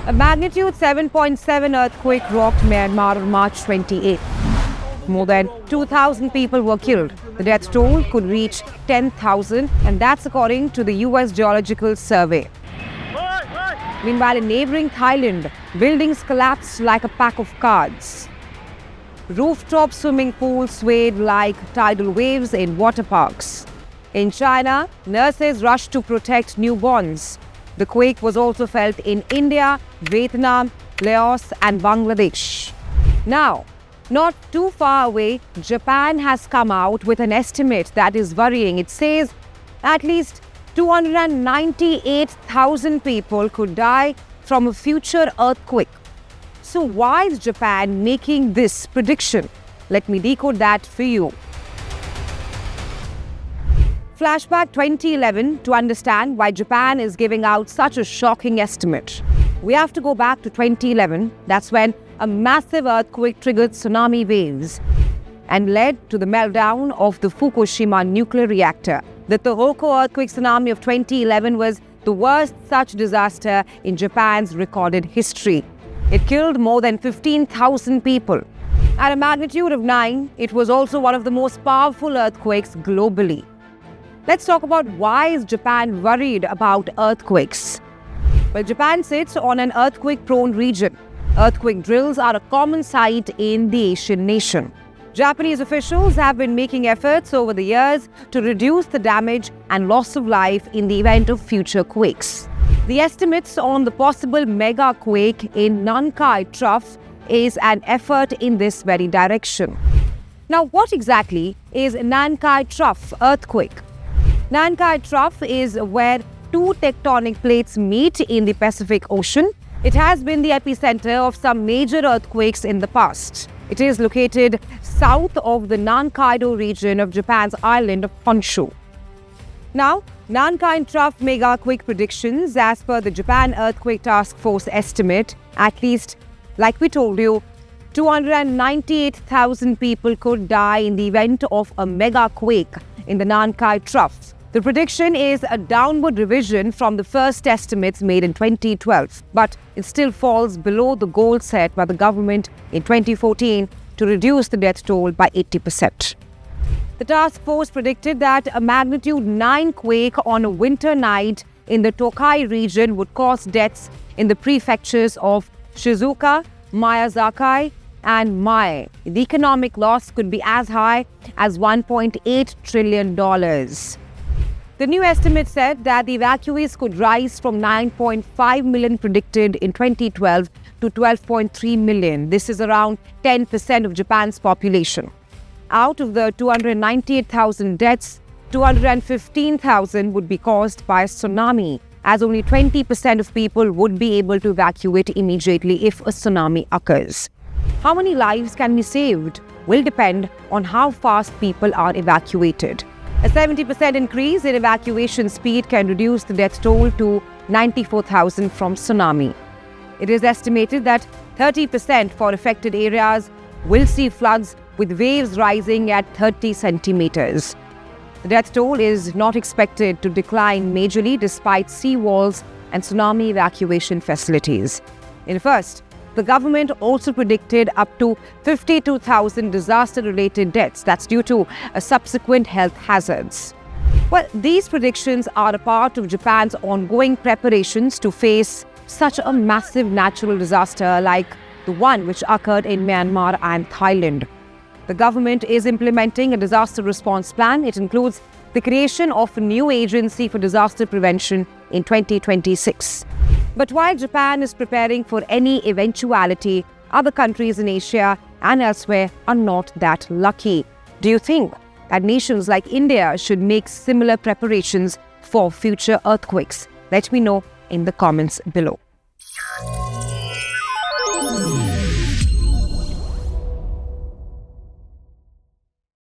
A magnitude 7.7 earthquake rocked Myanmar on March 28. More than 2,000 people were killed. The death toll could reach 10,000, and that's according to the US Geological Survey. Meanwhile, in neighboring Thailand, buildings collapsed like a pack of cards. Rooftop swimming pools swayed like tidal waves in water parks. In China, nurses rushed to protect newborns. The quake was also felt in India, Vietnam, Laos and Bangladesh. Now, not too far away, Japan has come out with an estimate that is worrying. It says at least 298,000 people could die from a future earthquake. So why is Japan making this prediction? Let me decode that for you. Flashback 2011 to understand why Japan is giving out such a shocking estimate. We have to go back to 2011. That's when a massive earthquake triggered tsunami waves and led to the meltdown of the Fukushima nuclear reactor. The Tohoku earthquake tsunami of 2011 was the worst such disaster in Japan's recorded history. It killed more than 15,000 people. At a magnitude of 9, it was also one of the most powerful earthquakes globally. Let's talk about why is Japan worried about earthquakes. Well, Japan sits on an earthquake-prone region. Earthquake drills are a common sight in the Asian nation. Japanese officials have been making efforts over the years to reduce the damage and loss of life in the event of future quakes. The estimates on the possible mega quake in Nankai Trough is an effort in this very direction. Now, what exactly is Nankai Trough earthquake? Nankai Trough is where two tectonic plates meet in the Pacific Ocean. It has been the epicenter of some major earthquakes in the past. It is located south of the Nankaido region of Japan's island of Honshu. Now, Nankai Trough mega quake predictions, as per the Japan Earthquake Task Force estimate, at least, like we told you, 298,000 people could die in the event of a mega quake in the Nankai Trough. The prediction is a downward revision from the first estimates made in 2012, but it still falls below the goal set by the government in 2014 to reduce the death toll by 80%. The task force predicted that a magnitude 9 quake on a winter night in the Tokai region would cause deaths in the prefectures of Shizuoka, Miyazaki, and Mie. The economic loss could be as high as $1.8 trillion. The new estimate said that the evacuees could rise from 9.5 million predicted in 2012 to 12.3 million. This is around 10% of Japan's population. Out of the 298,000 deaths, 215,000 would be caused by a tsunami, as only 20% of people would be able to evacuate immediately if a tsunami occurs. How many lives can be saved will depend on how fast people are evacuated. A 70% increase in evacuation speed can reduce the death toll to 94,000 from tsunami. It is estimated that 30% for affected areas will see floods with waves rising at 30 centimeters. The death toll is not expected to decline majorly despite sea walls and tsunami evacuation facilities. In first, the government also predicted up to 52,000 disaster-related deaths. That's due to subsequent health hazards. Well, these predictions are a part of Japan's ongoing preparations to face such a massive natural disaster like the one which occurred in Myanmar and Thailand. The government is implementing a disaster response plan. It includes the creation of a new agency for disaster prevention in 2026. But while Japan is preparing for any eventuality, other countries in Asia and elsewhere are not that lucky. Do you think that nations like India should make similar preparations for future earthquakes? Let me know in the comments below.